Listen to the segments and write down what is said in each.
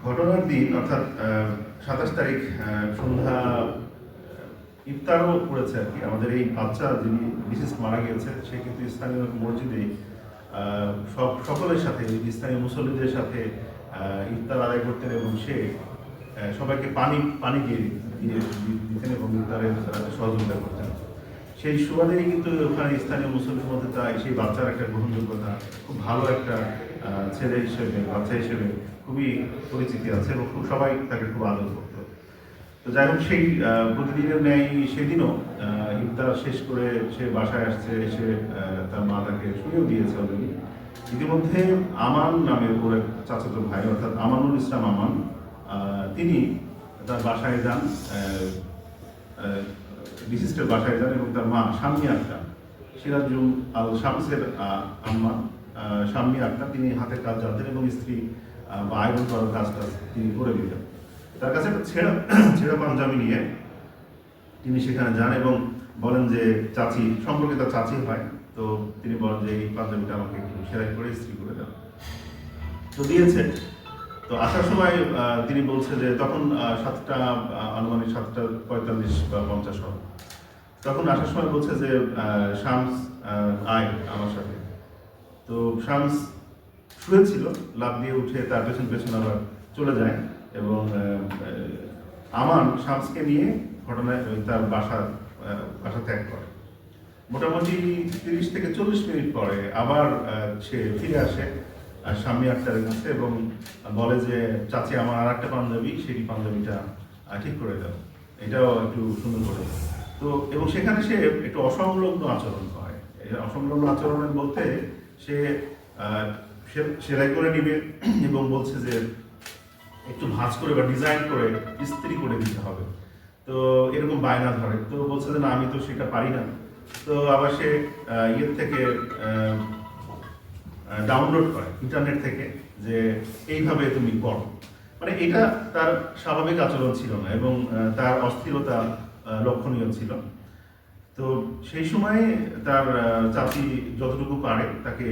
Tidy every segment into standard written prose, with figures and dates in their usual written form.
ঘটনার দিন অর্থাৎ 27 তারিখ সন্ধ্যা ইফতারও করেছে আর কি। আমাদের এই বাচ্চা যিনি বিশেষ মারা গিয়েছে সে কিন্তু স্থানীয় মসজিদে সকলের সাথে স্থানীয় মুসল্লিদের সাথে ইফতার আদায় করতেন এবং সে সবাইকে পানি দিয়ে দিতেন এবং ইফতারের সহযোগিতা করতেন। সেই সুবাদেই কিন্তু ওখানে স্থানীয় মুসল্লির মধ্যে তাই সেই বাচ্চার একটা গ্রহণযোগ্যতা, খুব ভালো একটা ছেলে হিসেবে, বাচ্চা হিসেবে খুবই পরিচিতি আছে এবং খুব সবাই তাকে খুব আদর করত। তো যাই হোক, সেই প্রতিদিনের ন্যায় সেদিনও ইফতার শেষ করে সে বাসায় আসছে, এসে তার মা তাকে শুয়েও দিয়েছে অলরেডি। ইতিমধ্যে আমান নামের ওর এক চাচাতো ভাই অর্থাৎ আমানুল ইসলাম আমান, তিনি তার বাসায় যান, বিশিষ্টের বাসায় যান এবং তার মা শাম্মী আক্তার, সিরাজুল আল শামসের আম্মা শাম্মী আক্তার, তিনি হাতের কাজ জানতেন এবং স্ত্রী বা আয়রন করার কাজটা তিনি করে দিতেন। তার কাছে একটা ছেঁড়া পাঞ্জাবি নিয়ে তিনি সেখানে যান এবং বলেন যে চাচি, সম্পর্কে তার চাচি হয়, তো তিনি বলেন যে এই পাঞ্জাবিটা আমাকে একটু সেলাই করে ইস্ত্রি করে দেন। তো দিয়েছে। তো আসার সময় তিনি বলছে যে তখন আনুমানিক 7:45 বা 50 হবে। তখন আসার সময় বলছে যে শামস আয় আমার সাথে। তো শামস শুয়েছিল, লাফ দিয়ে উঠে তার পেছন আবার চলে যায় এবং আমান শামসকে নিয়ে ঘটনায় তার বাসা ত্যাগ করে। মোটামুটি 30 থেকে 40 মিনিট পরে আবার সে ফিরে আসে শাম্মী আক্তারের কাছে এবং বলে যে চাচি আমার আর একটা পাঞ্জাবি, সেই পাঞ্জাবিটা ঠিক করে দাও, এটাও একটু সুন্দর করে। তো এবং সেখানে সে একটু অসংলগ্ন আচরণ করে। অসংলগ্ন আচরণের বলতে সে সেলাই করে নিবে এবং বলছে যে একটু ভাঁজ করে বা ডিজাইন করে ইস্ত্রি করে দিতে হবে। তো এরকম বায়না ধরে। তো বলছে যে না, আমি তো সেটা পারি না। তো আবার সে ইয়ের থেকে ডাউনলোড করে ইন্টারনেট থেকে যে এইভাবে তুমি করো। মানে এটা তার স্বাভাবিক আচরণ ছিল না এবং তার অস্থিরতা লক্ষণীয় ছিল। তো সেই সময়ে তার চাচি যতটুকু পারে তাকে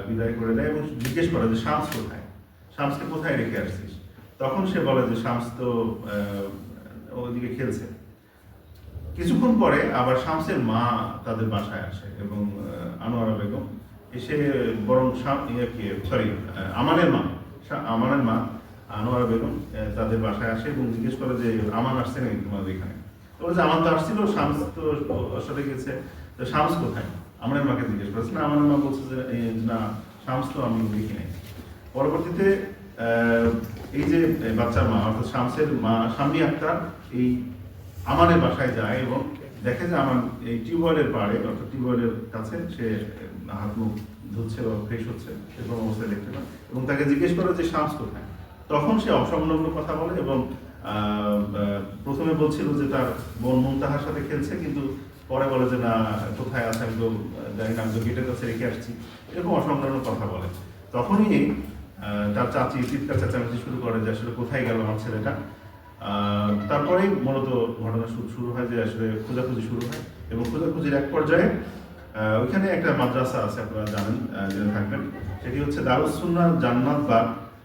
বিদায় করে দেয় এবং জিজ্ঞেস করে যে শামস কোথায়, শামসকে কোথায় রেখে আসছিস? তখন সে বলে যে শামস তো ওইদিকে খেলছে। কিছুক্ষণ পরে আবার শামসের মা তাদের বাসায় আসে এবং আনোয়ারা বেগম এসে বরং আমানের মা আনোয়ারা বেগম তাদের বাসায় আসে এবং জিজ্ঞেস করে যে আমান আসছে নাকি তোমাদের এখানে? বলে যে আমান তো আসছিল, শামস তো ওর সাথে গেছে, তো শামস কোথায়? আমানের মাকে জিজ্ঞেস করেছে। না, আমানের মা বলছে যে না, শামস তো আমি দেখি নাই। পরবর্তীতে এই যে বাচ্চার মা অর্থাৎ শামসের মা শাম্মী আক্তার এই আমানের বাসায় যায় এবং দেখে যে আমার এই টিউবওয়েলের পাড়ে অর্থাৎ টিউবওয়েলের কাছে সে হাত মুখ ধুচ্ছে বা ফ্রেশ হচ্ছে, সেরকম অবস্থায় দেখতে পায় এবং তাকে জিজ্ঞেস করে যে শামস কোথায়। তখন সে অসংলগ্ন কথা বলে এবং প্রথমে বলছিল যে তার বোন মুনতাহার সাথে খেলছে, কিন্তু পরে বলে যে না, কোথায় আছে আমি তো জানি না, আমি তো গেটের কাছে রেখে আসছি, এরকম অসংলগ্ন কথা বলে। তখনই তার চাচি চিৎকার চেঁচামেচি শুরু করে যে আসলে কোথায় গেল আমার ছেলেটা। তারপরেই মূলত ঘটনা শুরু হয় যে আসলে খোঁজাখুঁজি শুরু হয় এবং খোঁজাখুঁজির এক পর্যায়ে ওইখানে একটা মাদ্রাসা আছে, আপনারা জানেন, জেনে থাকবেন, সেটি হচ্ছে দারুস সুন্নাহ জান্নাত বা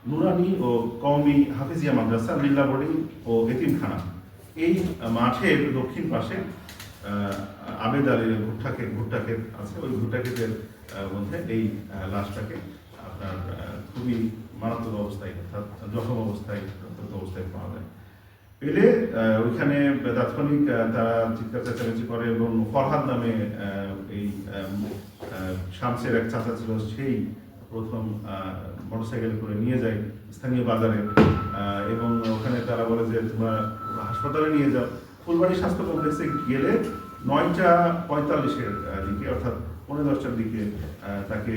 নুরানি ও কওমি হাফিজিয়া মাদ্রাসা, লিল্লা বোর্ডিং ও এতিমখানা। এই মাঠের দক্ষিণ পাশে আবেদ আলীর ভুট্টাক্ষেত আছে। ওই ভুট্টাক্ষেতের মধ্যে এই লাশটাকে আপনার খুবই মারাত্মক অবস্থায় অর্থাৎ জখম অবস্থায় পাওয়া যায়। পেলে ওইখানে তাৎক্ষণিক তারা চিৎকার চেঁচামেচি করে এবং ফরহাদ নামে এই শামসের এক চাচা ছিল, সেই প্রথম মোটরসাইকেল করে নিয়ে যায় স্থানীয় বাজারে এবং ওখানে তারা বলে যে তোমরা হাসপাতালে নিয়ে যাও। ফুলবাড়ি স্বাস্থ্য কমপ্লেক্সে গেলে 9:45-এর দিকে অর্থাৎ 9:45-টার দিকে তাকে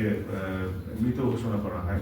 মৃত ঘোষণা করা হয়।